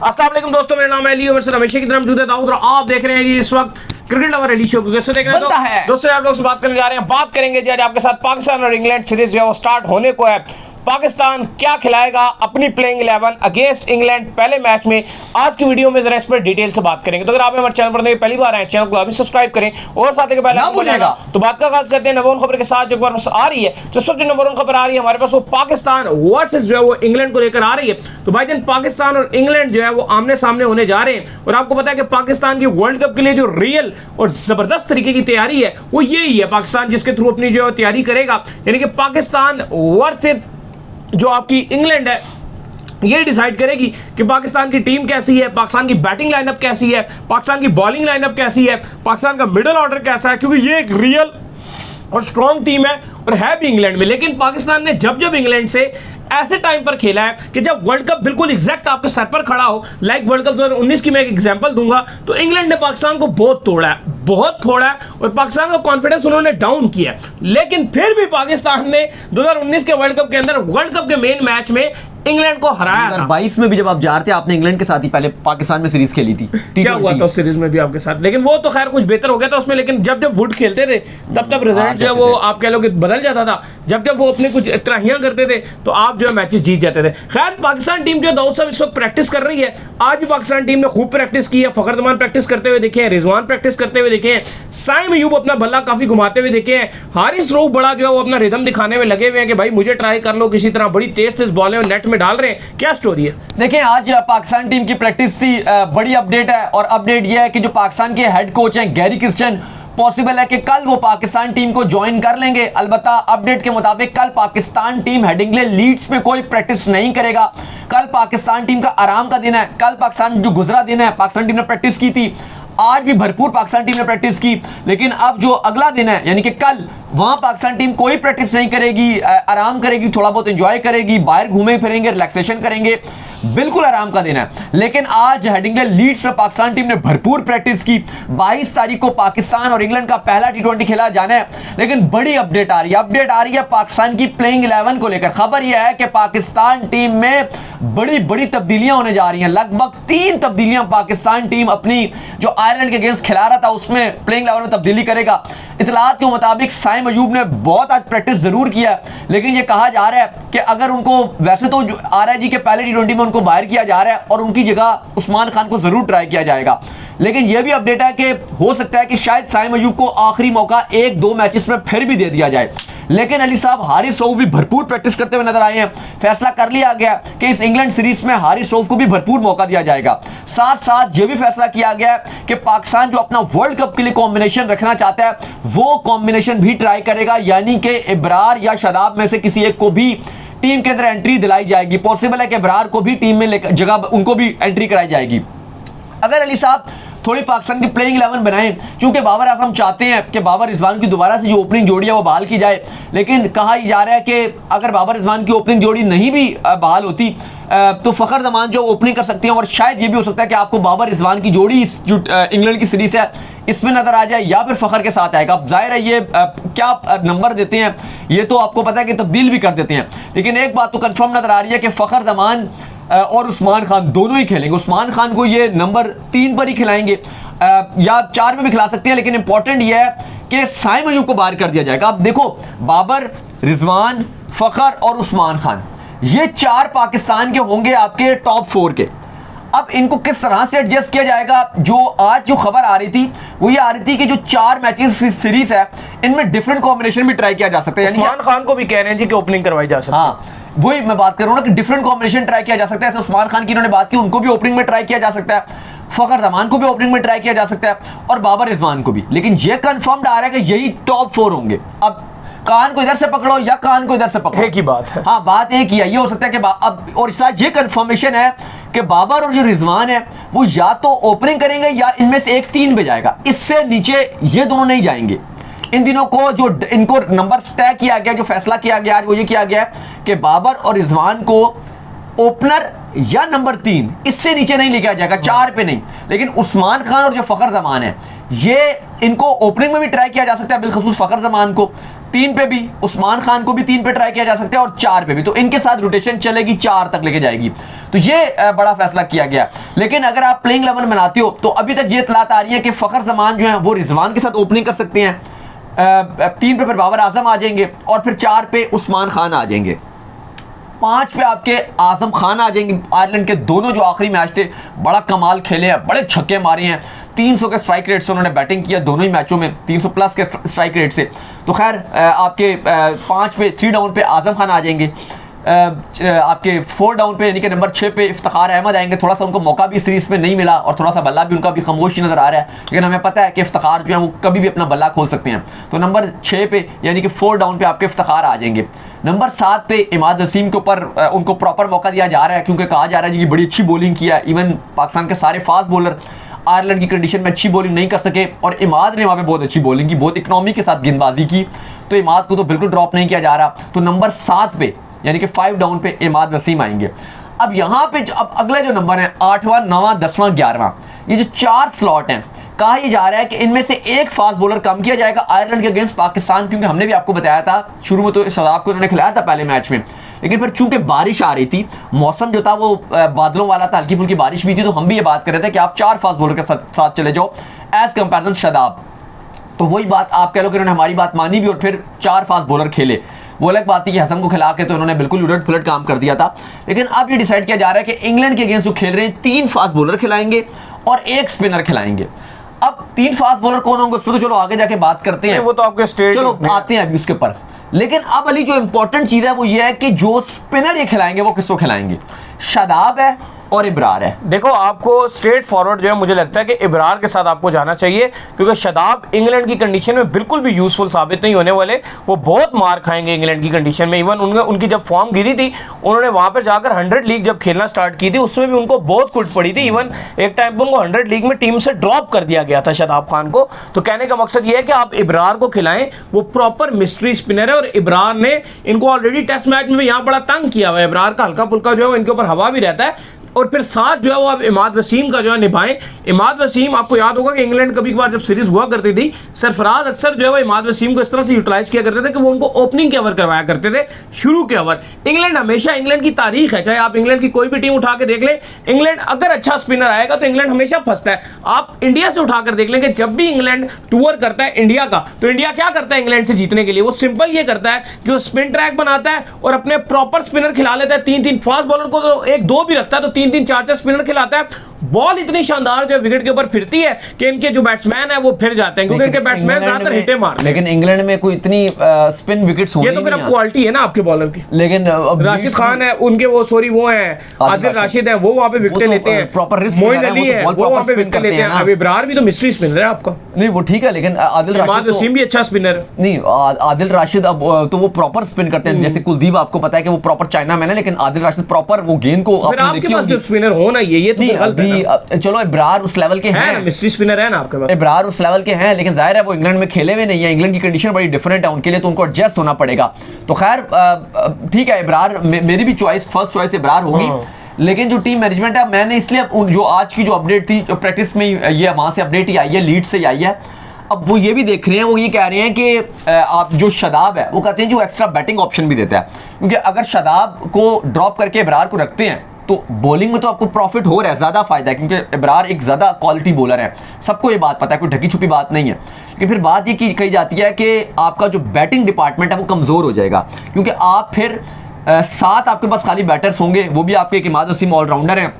अस्सलाम वालेकुम दोस्तों, मेरा नाम है अली, मेरे से हमेशा की तरह मौजूद है दाऊद और आप देख रहे हैं जी इस वक्त क्रिकेट लवर अली शो को। कैसे देख रहे हैं दोस्तों, आप लोग से बात करने जा रहे हैं। बात करेंगे जी आज आपके साथ पाकिस्तान और इंग्लैंड सीरीज जो है वो स्टार्ट होने को है। पाकिस्तान क्या खिलाएगा अपनी प्लेइंग 11 अगेंस्ट इंग्लैंड पहले मैच में, आज की वीडियो में जरा इस पर डिटेल से बात करेंगे। तो अगर आप हमारे चैनल पर पहली बार आए, चैनल को अभी सब्सक्राइब करें और साथ ही पहले भूलिएगा। तो बात का आगाज करते हैं नंबर 1 खबर के साथ, जो आ रही है। तो सबसे नंबर 1 खबर आ रही है हमारे पास, वो पाकिस्तान वर्सेस जो है वो इंग्लैंड को लेकर आ रही है। तो भाईजान पाकिस्तान और इंग्लैंड जो है वो आमने सामने होने जा रहे हैं और आपको पता है कि पाकिस्तान की वर्ल्ड कप के लिए जो रियल और जबरदस्त तरीके की तैयारी है वो यही है। पाकिस्तान जिसके थ्रू अपनी जो तैयारी करेगा, यानी कि पाकिस्तान वर्सेस जो आपकी इंग्लैंड है, ये डिसाइड करेगी कि पाकिस्तान की टीम कैसी है, पाकिस्तान की बैटिंग लाइनअप कैसी है, पाकिस्तान की बॉलिंग लाइनअप कैसी है, पाकिस्तान का मिडिल ऑर्डर कैसा है, क्योंकि ये एक रियल और स्ट्रॉन्ग टीम है और है भी इंग्लैंड में। लेकिन पाकिस्तान ने जब इंग्लैंड से ऐसे टाइम पर खेला है कि जब वर्ल्ड कप बिल्कुल एग्जैक्ट आपके सर पर खड़ा हो, लाइक वर्ल्ड कप 2019 की मैं एक एग्जांपल दूंगा, तो इंग्लैंड ने पाकिस्तान को बहुत तोड़ा है, बहुत फोड़ा है और पाकिस्तान का कॉन्फिडेंस उन्होंने डाउन किया है। लेकिन फिर भी पाकिस्तान ने 2019 के वर्ल्ड कप के अंदर वर्ल्ड कप के मेन मैच में इंग्लैंड को हराया था। 2022 में भी जब आप जा रहे थे, आपने इंग्लैंड के साथ ही पहले पाकिस्तान में सीरीज खेली थी। क्या हुआ था उस सीरीज में भी आपके साथ? लेकिन वो तो खैर कुछ बेहतर हो गया था उसमें, लेकिन जब वुड खेलते थे तब रिजल्ट जो है वो आप कह लो कि बदल जाता था। जब वो अपने कुछ त्राहियां करते थे तो आप जो है मैचेस जीत जाते थे। खैर पाकिस्तान टीम जो दाऊद साहब इस वक्त प्रैक्टिस कर रही है। आज भी पाकिस्तान टीम ने खूब प्रैक्टिस की है। फखर जमान प्रैक्टिस करते हुए देखे हैं, रिजवान प्रैक्टिस करते हुए देखे हैं, साइम अयूब अपना बल्ला काफी घुमाते हुए देखे हैं, हारिस रऊफ बड़ा जो है वो अपना रिदम दिखाने में लगे हुए हैं कि भाई मुझे ट्राई कर लो किसी तरह। बड़ी तेज बॉलें नेट में डाल रहे हैं। क्या स्टोरी है? देखिए, आज पाकिस्तान टीम की प्रैक्टिस थी, बड़ी अपडेट है और अपडेट यह है कि जो पाकिस्तान के हेड कोच हैं गैरी क्रिश्चियन, पॉसिबल है कि कल वो पाकिस्तान टीम को ज्वाइन कर लेंगे। अलबत्ता अपडेट के मुताबिक कल पाकिस्तान टीम हेडिंगले लीड्स में कोई प्रैक्टिस नहीं करेगा। कल पाकिस्तान टीम का आराम का दिन है। कल पाकिस्तान जो गुजरा दिन है, पाकिस्तान टीम ने प्रैक्टिस की थी, आज भी भरपूर पाकिस्तान टीम ने प्रैक्टिस की। लेकिन अब जो अगला दिन है यानी कि कल, वहां पाकिस्तान टीम कोई प्रैक्टिस नहीं करेगी, आराम करेगी, थोड़ा बहुत एंजॉय करेगी, बाहर घूमे फिरेंगे, रिलैक्सेशन करेंगे, बिल्कुल आराम का दिन है। लेकिन आज हेडिंगले लीड्स में पाकिस्तान टीम ने भरपूर प्रैक्टिस की। 22 तारीख को पाकिस्तान और इंग्लैंड का पहला T20 खेला जाना है। लेकिन बड़ी अपडेट आ रही है पाकिस्तान की प्लेइंग 11 को लेकर। खबर यह है कि पाकिस्तान टीम में बड़ी तब्दीलियां होने जा रही हैं। लगभग 3 तब्दीलियां पाकिस्तान टीम अपनी जो आयरलैंड के अगेंस्ट खिला रहा था उसमें प्लेइंग 11 में तब्दीली करेगा। इतलात के मुताबिक साइम अयूब ने बहुत आज प्रैक्टिस जरूर किया है, लेकिन यह कहा जा रहा है कि अगर उनको, वैसे तो आ रहा है जी के पहले T20 में उनको बाहर किया जा रहा है और उनकी जगह उस्मान खान को जरूर ट्राई किया जाएगा। लेकिन यह भी अपडेट है कि हो सकता है कि शायद साइम अयूब को आखिरी मौका 1-2 मैचेस में फिर भी दे दिया जाए। लेकिन अली साहब, हारिस रऊफ भी भरपूर प्रैक्टिस करते हुए नजर आए हैं। फैसला कर लिया गया कि इस इंग्लैंड सीरीज में हारिस रऊफ को भी भरपूर मौका दिया जाएगा। साथ साथ यह भी फैसला किया गया कि पाकिस्तान जो अपना वर्ल्ड कप के लिए कॉम्बिनेशन रखना चाहता है वो कॉम्बिनेशन भी ट्राई करेगा, यानी कि इब्रार या शादाब में से किसी एक को भी टीम के अंदर एंट्री दिलाई जाएगी। पॉसिबल है कि इब्रार को भी टीम में जगह उनको भी एंट्री कराई जाएगी। अगर अली साहब थोड़ी पाकिस्तान की प्लेइंग 11 बनाएं, क्योंकि बाबर आजम चाहते हैं कि बाबर रिजवान की दोबारा से जो ओपनिंग जोड़ी है वो बहाल की जाए। लेकिन कहा जा रहा है कि अगर बाबर रिजवान की ओपनिंग जोड़ी नहीं भी बहाल होती तो फखर जमान जो ओपनिंग कर सकते हैं, और शायद ये भी हो सकता है कि आपको बाबर रिजवान की जोड़ी इस जो इंग्लैंड की सीरीज है इसमें नजर आ जाए या फिर फखर के साथ आएगा। अब जाहिर है ये क्या नंबर देते हैं ये तो आपको पता है कि तब्दील भी कर देते हैं। लेकिन एक बात तो कंफर्म नजर आ रही है कि फखर जमान और उस्मान खान दोनों ही खेलेंगे। उस्मान खान को ये नंबर 3 पर ही खिलाएंगे या 4 में भी खिला सकते हैं, लेकिन इंपॉर्टेंट ये है कि साइम अयूब को बाहर कर दिया जाएगा। अब देखो, बाबर, रिजवान, फखर और उस्मान खान, ये 4 पाकिस्तान के होंगे आपके टॉप 4 के। अब इनको किस तरह से एडजस्ट किया जाएगा? जो आज जो खबर आ रही थी वो ये आ रही थी कि जो 4 मैचेस की सीरीज है इनमें डिफरेंट कॉम्बिनेशन भी ट्राई किया जा सकता है। उस्मान खान को भी कह रहे हैं जी कि ओपनिंग करवाई जा सकती है। हाँ, वही मैं बात कर रहा हूं ना कि डिफरेंट कॉम्बिनेशन ट्राई किया जा सकता है। ऐसे उस्मान खान की इन्होंने बात की, उनको भी ओपनिंग में ट्राई किया जा सकता है, फखर जमान को भी ओपनिंग में ट्राई किया जा सकता है और बाबर रिजवान को भी। लेकिन यह कंफर्म्ड आ रहा है कि यही टॉप 4 होंगे। अब कान को इधर से पकड़ो या कान को इधर से पकड़ो, एक ही बात है। हाँ, बात एक ही है। ये हो सकता है कि अब और साथ ये कंफर्मेशन है कि बाबर और जो रिजवान है वो या तो ओपनिंग करेंगे या इनमें से एक 3 पे जाएगा, इससे नीचे ये दोनों नहीं जाएंगे। इन दिनों को जो इनको नंबर तय किया गया, जो फैसला किया गया आज वो ये किया गया कि बाबर और रिजवान को ओपनर या नंबर 3, इससे नीचे नहीं लेके आ जाएगा, 4 पे नहीं। लेकिन उस्मान खान और जो फखर जमान है ये इनको ओपनिंग में भी ट्राई किया जा सकता है, बिलखसूस फखर जमान को 3 पे भी, उस्मान खान को भी 3 पे ट्राई किया जा सकता है और 4 पे भी। तो इनके साथ रोटेशन चलेगी, 4 तक लेके जाएगी। तो ये बड़ा फैसला किया गया। लेकिन अगर आप प्लेइंग 11 बनाते हो तो अभी तक ये इत्तलात आ रही है कि फ़खर जमान जो है वो रिजवान के साथ ओपनिंग कर सकते हैं, 3 पे फिर बाबर आजम आ जाएंगे और फिर 4 पे उस्मान खान आ जाएंगे, 5 पे आपके आजम खान आ जाएंगे। आयरलैंड के दोनों जो आखिरी मैच थे बड़ा कमाल खेले हैं, बड़े छक्के मारे हैं, 300 के स्ट्राइक रेट से उन्होंने बैटिंग किया दोनों ही मैचों में, 300 प्लस के स्ट्राइक रेट से। तो खैर आपके 5 पे 3 डाउन पे आजम खान आ जाएंगे, आपके 4 डाउन पे यानी कि नंबर 6 पे इफ्तिखार अहमद आएंगे। थोड़ा सा उनको मौका भी सीरीज में नहीं मिला और थोड़ा सा बल्ला भी उनका भी खामोश नजर आ रहा है, लेकिन हमें पता है कि इफ्तिखार जो है वो कभी भी अपना बल्ला खोल सकते हैं। तो नंबर 6 पे यानी कि 4 डाउन पे आपके इफ्तिखार आ जाएंगे। नंबर 7 पे इमाद वसीम के ऊपर उनको प्रॉपर मौका दिया जा रहा है, क्योंकि कहा जा रहा है जी कि बड़ी अच्छी बॉलिंग किया है। इवन पाकिस्तान के सारे फास्ट बॉलर आयरलैंड की कंडीशन में अच्छी बॉलिंग नहीं कर सके और इमाद ने वहाँ पे बहुत अच्छी बॉलिंग की, बहुत इकनॉमी के साथ गेंदबाजी की, तो इमाद को तो बिल्कुल ड्रॉप नहीं किया जा रहा। तो नंबर 7 पे यानी कि 5 डाउन पे इमाद वसीम आएंगे। अब यहाँ पे अब अगले जो नंबर हैं 8वां 9वां 10वां 11वां, ये जो 4 स्लॉट हैं, कहा यह जा रहा है कि इनमें से एक फास्ट बॉलर कम किया जाएगा आयरलैंड के अगेंस्ट पाकिस्तान, क्योंकि हमने भी आपको बताया था शुरू में तो शदाब को उन्होंने खिलाया था पहले मैच में, लेकिन फिर चूंकि बारिश आ रही थी, मौसम जो था वो बादलों वाला था, हल्की फुल्की बारिश भी थी, तो हम भी ये बात कर रहे थे कि आप 4 फास्ट बॉलर के साथ चले जाओ एज कंपेरिजन शदाब। तो वही बात आप कह लो कि उन्होंने हमारी बात मानी भी और फिर 4 फास्ट बॉलर खेले। वो अलग बात थी कि हसन को खिला के तो उन्होंने बिल्कुल उलट पुलट काम कर दिया था, लेकिन अब ये डिसाइड किया जा रहा है कि इंग्लैंड के अगेंस्ट जो खेल रहे हैं 3 फास्ट बॉलर खिलाएंगे और 1 स्पिनर खिलाएंगे। अब 3 फास्ट बॉलर कौन होंगे उस पर तो चलो आगे जाके बात करते हैं, वो तो आपके स्टेट चलो आते हैं अभी उसके ऊपर। लेकिन अब अली जो इंपॉर्टेंट चीज है वो ये है कि जो स्पिनर ये खिलाएंगे वो किसको खिलाएंगे, शादाब है और इब्रार है। देखो आपको स्ट्रेट फॉरवर्ड जो है मुझे लगता है कि इब्रार के साथ आपको जाना चाहिए, क्योंकि शदाब इंग्लैंड की कंडीशन में बिल्कुल भी यूजफुल साबित नहीं होने वाले, वो बहुत मार खाएंगे इंग्लैंड की कंडीशन में। इवन उनकी जब फॉर्म गिरी थी, उन्होंने वहां पर जाकर 100 लीग जब खेलना स्टार्ट की थी उसमें भी उनको बहुत कुट पड़ी थी। इवन एक टाइम पर उनको 100 लीग में टीम से ड्रॉप कर दिया गया था शदाब खान को। तो कहने का मकसद ये है कि आप इब्रार को खिलाएं, वो प्रॉपर मिस्ट्री स्पिनर है और इब्रार ने इनको ऑलरेडी टेस्ट मैच में यहाँ बड़ा तंग किया हुआ है। इब्रार का हल्का फुल्का जो है इनके ऊपर हवा भी रहता है, और फिर साथ जो है वो अब इमाद वसीम का जो है निभाएं। इमाद वसीम आपको याद होगा कि इंग्लैंड कभी कभार जब सीरीज हुआ करती थी, सरफराज अक्सर जो है वो इमाद वसीम को इस तरह से यूटिलाइज किया करते थे कि वो उनको ओपनिंग के ओवर करवाया करते थे, शुरू के ओवर। इंग्लैंड हमेशा, इंग्लैंड की तारीख है, चाहे आप इंग्लैंड की कोई भी टीम उठा के देख लें, इंग्लैंड अगर अच्छा स्पिनर आएगा तो इंग्लैंड हमेशा फंसता है। आप इंडिया से उठाकर देख लें कि जब भी इंग्लैंड टूर करता है इंडिया का, तो इंडिया क्या करता है इंग्लैंड से जीतने के लिए, वो सिंपल ये करता है कि वो स्पिन ट्रैक बनाता है और अपने प्रॉपर स्पिनर खिला लेता है। 3-3 फास्ट बॉलर को तो 1-2 भी रखता है, तो 3-3 4-4 स्पिनर खिलाता है। बॉल इतनी शानदार जो विकेट के ऊपर फिरती है कि इनके जो बैट्समैन है वो फिर जाते हैं, क्योंकि इनके बैट्समैन ज्यादातर हिटे मारते हैं। लेकिन इंग्लैंड में कोई इतनी स्पिन विकेट्स होनी ये तो फिर अब क्वालिटी है ना आपके बॉलर की। लेकिन राशिद खान है उनके, वो सॉरी वो है आदिल राशिद है, वो वहां पे विकेट लेते हैं, प्रॉपर रिस्क मोइन अली है वो वहां पे विकेट लेते हैं। अब इब्रार भी तो मिस्ट्री स्पिनर है आपका। नहीं वो ठीक है, लेकिन आदिल राशिद वसीम भी अच्छा स्पिनर है। नहीं आदिल राशिद अब तो वो प्रॉपर स्पिन करते हैं, जैसे कुलदीप आपको पता है कि वो प्रॉपर चाइना मैन है, लेकिन आदिल राशिद प्रॉपर वो गेंद को आपके पास स्पिनर होना ये तो गलत है। चलो इब्रार उस लेवल के हैं, मिस्ट्री स्पिनर है ना आपके पास, इब्रार उस लेवल के हैं, लेकिन जाहिर है वो इंग्लैंड में खेले हुए नहीं है, इंग्लैंड की कंडीशन बड़ी डिफरेंट है उनके लिए, तो उनको एडजस्ट होना पड़ेगा। तो खैर ठीक है, इब्रार मेरी भी चॉइस, फर्स्ट चॉइस इब्रार होगी। लेकिन जो टीम मैनेजमेंट है, मैंने इसलिए जो आज की जो अपडेट थी प्रैक्टिस में ये वहां से अपडेट ही आई है, लीड से आई है, अब वो ये भी देख रहे हैं, वो ये कह रहे हैं कि आप जो शदाब है वो कहते हैं जो एक्स्ट्रा बैटिंग ऑप्शन भी देता है, क्योंकि अगर शदाब को ड्रॉप करके इब्रार को रखते हैं तो बॉलिंग में तो आपको प्रॉफिट हो रहा है, ज़्यादा फायदा है, क्योंकि इब्रार एक ज़्यादा क्वालिटी बॉलर है, सबको ये बात पता है, कोई ढकी छुपी बात नहीं है। लेकिन फिर बात ये कही जाती है कि आपका जो बैटिंग डिपार्टमेंट है वो कमज़ोर हो जाएगा, क्योंकि आप फिर 7 आपके पास खाली बैटर्स होंगे, वो भी आपके एक इमाद वसीम ऑलराउंडर हैं,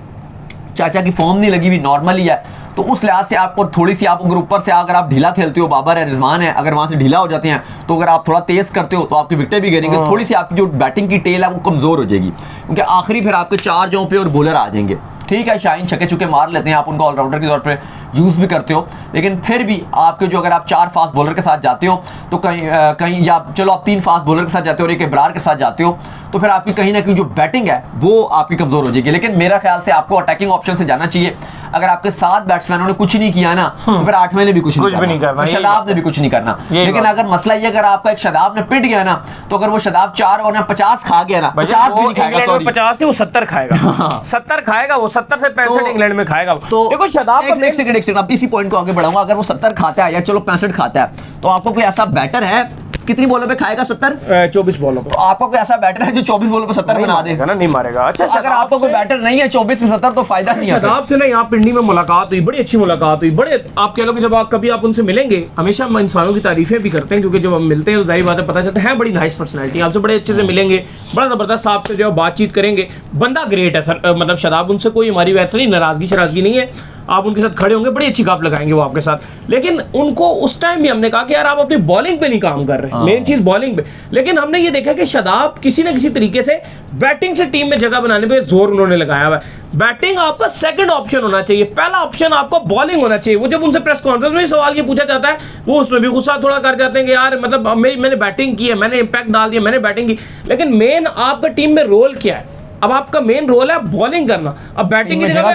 चाचा की फॉर्म नहीं लगी हुई, नॉर्मल ही है, तो उस लिहाज से आपको थोड़ी सी, आप अगर ऊपर से अगर आप ढीला खेलते हो, बाबर है, रिजवान है, अगर वहां से ढीला हो जाते हैं तो अगर आप थोड़ा तेज करते हो तो आपकी विकेटें भी गिरेंगे, थोड़ी सी आपकी जो बैटिंग की टेल है वो कमजोर हो जाएगी, क्योंकि आखिरी फिर आपके 4 जगहों पे और बॉलर आ जाएंगे। ठीक है, शाहीन छक्के चुके मार लेते हैं, आप उनको ऑलराउंडर के तौर पर यूज़ भी करते हो, लेकिन फिर भी आपके जो अगर आप 4 फास्ट बॉलर के साथ जाते हो तो कहीं या चलो आप 3 फास्ट बॉलर के साथ जाते हो और एक इब्रार के साथ जाते हो, तो फिर आपकी कहीं ना कहीं जो बैटिंग है वो आपकी कमजोर हो जाएगी। लेकिन मेरा ख्याल से आपको अटैकिंग ऑप्शन से जाना चाहिए। अगर आपके 7 बैट्समैनों ने कुछ नहीं किया ना, तो फिर 8वें ने भी कुछ नहीं करना, शदाब ने भी कुछ नहीं करना। लेकिन अगर मसला ये, अगर आपका एक शदाब ने पिट गया ना, तो अगर वो शदाब 4 और 50 खा गया ना, 50 भी नहीं खाएगा, 50 नहीं वो 70 खाएगा, 70 खाएगा वो, 70 से 65 इंग्लैंड में खाएगा। तो देखो शदाब का एक सेकंड इसी पॉइंट को आगे बढ़ाऊंगा, अगर वो 70 खाता है या चलो 65 खाता है, तो आपको कोई ऐसा बैटर है कितनी बॉलों पे खाएगा 70? 24 बॉलों पे। तो आपका कोई ऐसा बैटर है जो 24 बॉलों पे 70 बना देगा ना? नहीं मारेगा। अच्छा, अगर आपको कोई बैटर नहीं है 24 पे 70 तो फायदा नहीं है। शदाब से ना यहाँ पिंडी में मुलाकात हुई, बड़ी अच्छी मुलाकात हुई। बड़े आप कह लो कि जब आप कभी आप उनसे मिलेंगे, हमेशा हम इंसानों की तारीफें भी करते हैं, क्योंकि जब हम मिलते हैं तो जाहिर बात है पता चलता है बड़ी नाइस पर्सनैलिटी, आपसे बड़े अच्छे से मिलेंगे, बड़ा जबरदस्त आपसे जो बातचीत करेंगे, बंदा ग्रेट है सर। मतलब शदाब, उनसे कोई हमारी वैसे नहीं नाराजगी शराजगी नहीं है, आप उनके साथ खड़े होंगे बड़ी अच्छी गप लगाएंगे वो आपके साथ। लेकिन उनको उस टाइम भी हमने कहा कि यार आप अपनी बॉलिंग पे नहीं काम कर रहे, मेन चीज बॉलिंग पे। लेकिन हमने ये देखा कि शदाब किसी ना किसी तरीके से बैटिंग से टीम में जगह बनाने पे जोर उन्होंने लगाया हुआ है। बैटिंग आपका सेकंड ऑप्शन होना चाहिए, पहला ऑप्शन आपका बॉलिंग होना चाहिए। वो जब उनसे प्रेस कॉन्फ्रेंस में सवाल ये पूछा जाता है, वो उसमें भी गुस्सा थोड़ा कर जाते हैं कि यार मतलब मैंने बैटिंग की है, मैंने इंपैक्ट डाल दिया, मैंने बैटिंग की। लेकिन मेन आपका टीम में रोल क्या है? अब आपका मेन रोल है बॉलिंग करना। अब बैटिंग की जगह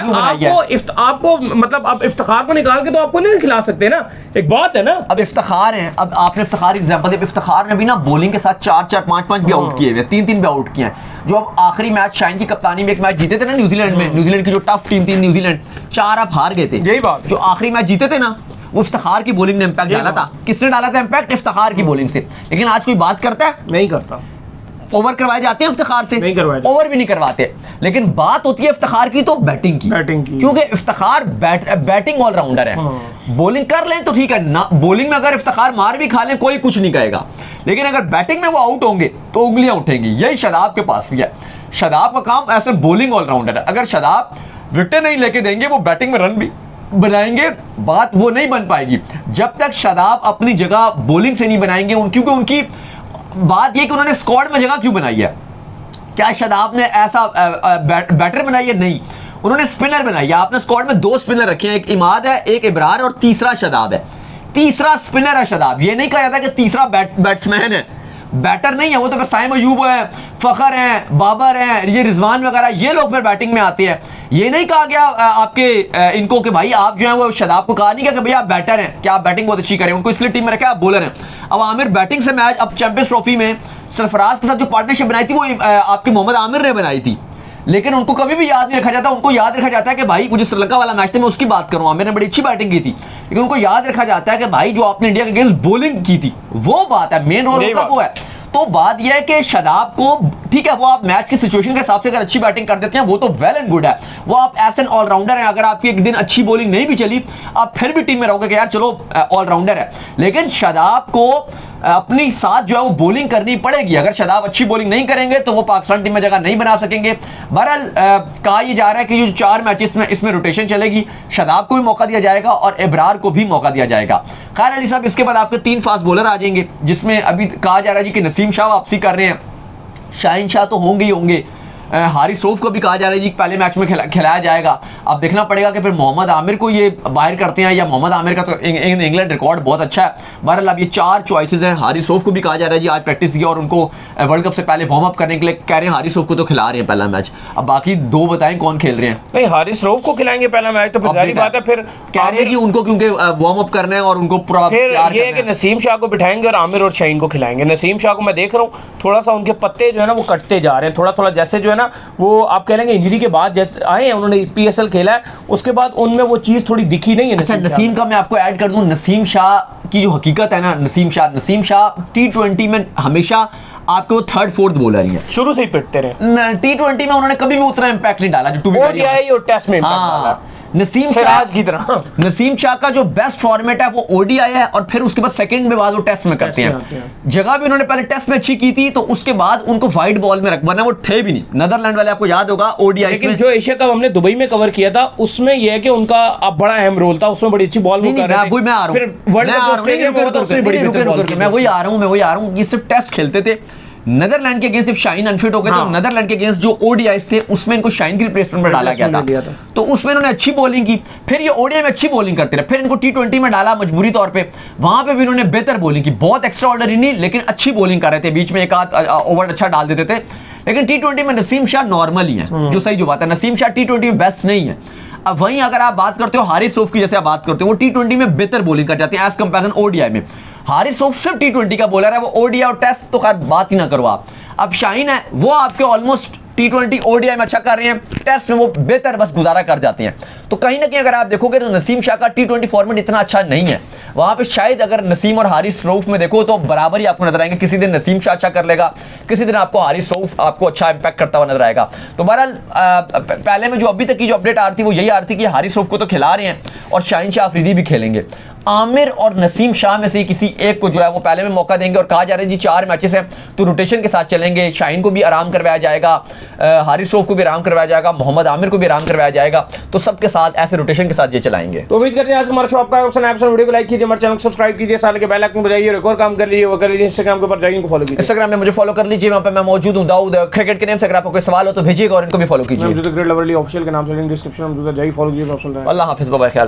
आपको मतलब आप इफ्तिखार को निकाल के तो आपको नहीं खिला सकते ना, एक बात है ना। अब इफ्तिखार है, अब आपने इफ्तिखार एग्जांपल दिया, इफ्तिखार ने भी ना बॉलिंग के साथ 4-4 5-5 भी आउट किए हुए, 3-3 भी आउट किए हैं। जो अब आखिरी मैच शाइन की कप्तानी में एक मैच जीते थे ना न्यूजीलैंड में, न्यूजीलैंड की जो टफ टीम थी न्यूजीलैंड, 4 आप हार गए थे। यही बात, जो आखिरी मैच जीते थे ना, वो इफ्तिखार की बॉलिंग ने इंपैक्ट डाला था। किसने डाला था इंपैक्ट? इफ्तिखार की बॉलिंग से। लेकिन आज कोई बात करता है? नहीं करता। ओवर करवाए जाते हैं इफ्तिखार से? नहीं करवाए, ओवर भी नहीं करवाते। लेकिन बात होती है इफ्तिखार की तो बैटिंग की, क्योंकि इफ्तिखार बैटिंग ऑलराउंडर है। बॉलिंग कर लें तो ठीक है ना, बॉलिंग में अगर इफ्तिखार मार भी खा लें कोई कुछ नहीं कहेगा, लेकिन अगर बैटिंग में वो आउट होंगे तो उंगलियां उठेंगी। यही शदाब के पास भी है। शदाब का काम ऐसे बॉलिंग ऑलराउंडर है। अगर शदाब विकेट नहीं लेके देंगे, वो बैटिंग में रन भी बनाएंगे, बात वो नहीं बन पाएगी जब तक शदाब अपनी जगह बॉलिंग से नहीं बनाएंगे। क्योंकि उनकी बात यह कि उन्होंने स्क्वाड में जगह क्यों बनाई है? क्या शदाब ने ऐसा बैटर बनाई है? नहीं, उन्होंने स्पिनर बनाई है। आपने स्क्वाड में 2 स्पिनर रखे हैं, एक इमाद है, एक इब्रार, और तीसरा शदाब है। तीसरा स्पिनर है शदाब। ये नहीं कहा जाता कि तीसरा बैट्समैन है, बैटर नहीं है वो। तो फिर साइम अयूब है, फखर हैं, बाबर हैं, ये रिजवान वगैरह, ये लोग फिर बैटिंग में आते हैं। ये नहीं कहा गया आपके इनको कि भाई आप जो है वो शदाब को कहा नहीं गया कि भैया आप बैटर हैं, कि आप बैटिंग बहुत अच्छी करें, उनको इसलिए टीम में रखा, आप बॉलर हैं। अब आमिर बैटिंग से मैच, अब चैंपियंस ट्रॉफी में सरफराज के साथ जो पार्टनरशिप बनाई थी वो आपके मोहम्मद आमिर ने बनाई थी, लेकिन उनको कभी भी याद नहीं रखा जाता। उनको याद रखा जाता है कि भाई मुझे श्रीलंका वाला मैच था, मैं उसकी बात करूं, आमिर ने बड़ी अच्छी बैटिंग की थी, लेकिन उनको याद रखा जाता है कि भाई जो आपने इंडिया के अगेंस्ट बॉलिंग की थी वो बात है, मेन रोल उनका वो है। तो बात यह है कि शदाब को ठीक है, वो आप मैच की सिचुएशन के हिसाब से अगर अच्छी बैटिंग कर देते हैं वो तो वेल एंड गुड है, वो आप एज एन ऑलराउंडर हैं। अगर आपकी एक दिन अच्छी बॉलिंग नहीं भी चली, आप फिर भी टीम में रहोगे कि यार चलो ऑलराउंडर है। लेकिन शदाब को अपनी साथ जो है वो बॉलिंग करनी पड़ेगी। अगर शदाब अच्छी बॉलिंग नहीं करेंगे तो वो पाकिस्तान टीम में जगह नहीं बना सकेंगे। बहरहाल कहा यह जा रहा है कि जो 4 मैचेस में इसमें रोटेशन चलेगी, शदाब को भी मौका दिया जाएगा और इब्रार को भी मौका दिया जाएगा। खैर अली साहब, इसके बाद आपके 3 फास्ट बॉलर आ जाएंगे, जिसमें अभी कहा जा रहा है जी कि नसीम शाह वापसी कर रहे हैं, शाहीन शाह तो होंगे ही होंगे, हारिस रऊफ को भी कहा जा रहा है जी पहले मैच में खिलाया जाएगा। अब देखना पड़ेगा कि फिर मोहम्मद आमिर को ये बाहर करते हैं या मोहम्मद आमिर का तो इंग्लैंड रिकॉर्ड बहुत अच्छा है। बहरहाल अब ये 4 चॉइसेस हैं। हारिस रऊफ को भी कहा जा रहा है जी आज प्रैक्टिस किया और उनको वर्ल्ड कप से पहले वार्म अप करने के लिए कह रहे हैं। हारिस रऊफ को तो खिला रहे हैं पहला मैच, अब बाकी 2 बताएं कौन खेल रहे हैं। नहीं, हारिस रऊफ को खिलाएंगे पहला मैच तो फिर जारी बात है, फिर कह रहे हैं कि उनको क्योंकि वार्म अप करना है और उनको फिर ये है कि नसीम शाह को बिठाएंगे और आमिर और शाहीन को खिलाएंगे। नसीम शाह को मैं देख रहा हूँ थोड़ा सा उनके पत्ते जो है ना वो कटते जा रहे हैं, थोड़ा थोड़ा जैसे जो है ना वो आप कह लेंगे इंजरी के बाद जैसे आए हैं, उन्होंने पीएसएल खेला है, उसके बाद उनमें वो चीज थोड़ी दिखी नहीं है। अच्छा, नसीम का मैं आपको ऐड कर दूं, नसीम शाह की जो हकीकत है ना, नसीम शाह T20 में हमेशा आपके वो 3rd 4th बॉलर ही है, शुरू से ही पिटते रहे। T20 में उन्होंने कभी भी उतना इंपैक्ट नहीं डाला जो टेस्ट में डाला। नसीम शाह का जो बेस्ट फॉर्मेट है वो ओडीआई है और फिर उसके बाद सेकंड में बाद वो टेस्ट में करते हैं। जगह भी उन्होंने पहले टेस्ट में अच्छी की थी तो उसके बाद उनको वाइट बॉल में रखवाना, वो थे भी नहीं। नीदरलैंड वाले आपको याद होगा ओडीआई, लेकिन जो एशिया कप हमने दुबई में कवर किया था उसमें यह है कि उनका अब बड़ा अहम रोल था, उसमें बड़ी अच्छी बॉल मैं वही आ रहा हूँ, ये सिर्फ टेस्ट खेलते थे। नीदरलैंड के अगेंस्ट जब शाहीन अनफिट हो गए तो नीदरलैंड के अगेंस्ट जो ओडीआई थे उसमें इनको शाहीन की रिप्लेसमेंट में डाला गया था, तो उसमें इन्होंने अच्छी बॉलिंग की। फिर ये ओडीआई में अच्छी बॉलिंग करते रहे, फिर इनको T20 में डाला मजबूरी तौर पे, वहां पे भी इन्होंने बेहतर बॉलिंग की, बहुत एक्स्ट्रा ऑर्डिनरी नहीं लेकिन अच्छी बॉलिंग कर रहे थे, बीच में एक आध ओवर अच्छा डाल देते थे। लेकिन T20 में नसीम शाह नॉर्मल ही है, जो सही जो बात है, नसीम शाह T20 में बेस्ट नहीं है। अब वहीं अगर आप बात करते हो हारिस रऊफ की, जैसे आप बात करते हो वो T20 में बेहतर बॉलिंग कर जाते हैं एज कंपैरिजन ओडीआई में। हारिस रऊफ सिर्फ T20 का बॉलर है, वो ओडीआई और टेस्ट तो खैर बात ही ना करो आप। अब शाहीन है वो आपके ऑलमोस्ट T20 ओडीआई में अच्छा कर रहे हैं, टेस्ट में वो बेहतर बस गुजारा कर जाते हैं। तो कहीं ना कहीं अगर आप देखोगे तो नसीम शाह का T20 फॉर्मेट इतना अच्छा नहीं है, वहां पे शायद अगर नसीम और हारिस रऊफ में देखो तो बराबर ही आपको नजर आएंगे, किसी दिन नसीम शाह अच्छा कर लेगा, किसी दिन आपको हारिस रऊफ आपको अच्छा इंपैक्ट करता हुआ नजर आएगा। तो बहरहाल पहले में जो अभी तक की जो अपडेट आ रही थी वो यही आ रही थी कि हारिस रऊफ को तो खिला रहे हैं और शाहीन शाह अफरीदी भी खेलेंगे। आमिर और नसीम शाह में से किसी एक को जो है वो पहले में मौका देंगे और कहा जा रहा है जी 4 मैचेस हैं तो रोटेशन के साथ चलेंगे, शाहीन को भी आराम करवाया जाएगा, हारिस रऊफ को भी आराम करवाया जाएगा, मोहम्मद आमिर को भी आराम करवाया जाएगा, तो सबके साथ ऐसे रोटेशन के साथ ये चलाएंगे। तो उम्मीद करते हैं आज हमारा शो आपका वीडियो को लाइक कीजिए, हमारे चैनल को सब्सक्राइब कीजिए, साल के बेल आइकन बजाइए और एक और काम कर लीजिए, वो कर लीजिए इंस्टाग्राम के ऊपर जाइए, फॉलो कीजिए। इंस्टाग्राम में मुझे फॉलो कर लीजिए, वहां पे मैं मौजूद हूं दाऊद क्रिकेट के नेम से। अगर आपको कोई सवाल हो तो भेजिएगा और इनको भी फॉलो कीजिए। क्रिकेट लवर ऑफिशियल के नाम से डिस्क्रिप्शन में जाइए, फॉलो कीजिए। अल्लाह हाफिज़, बाय बाय, ख्याल रखिए।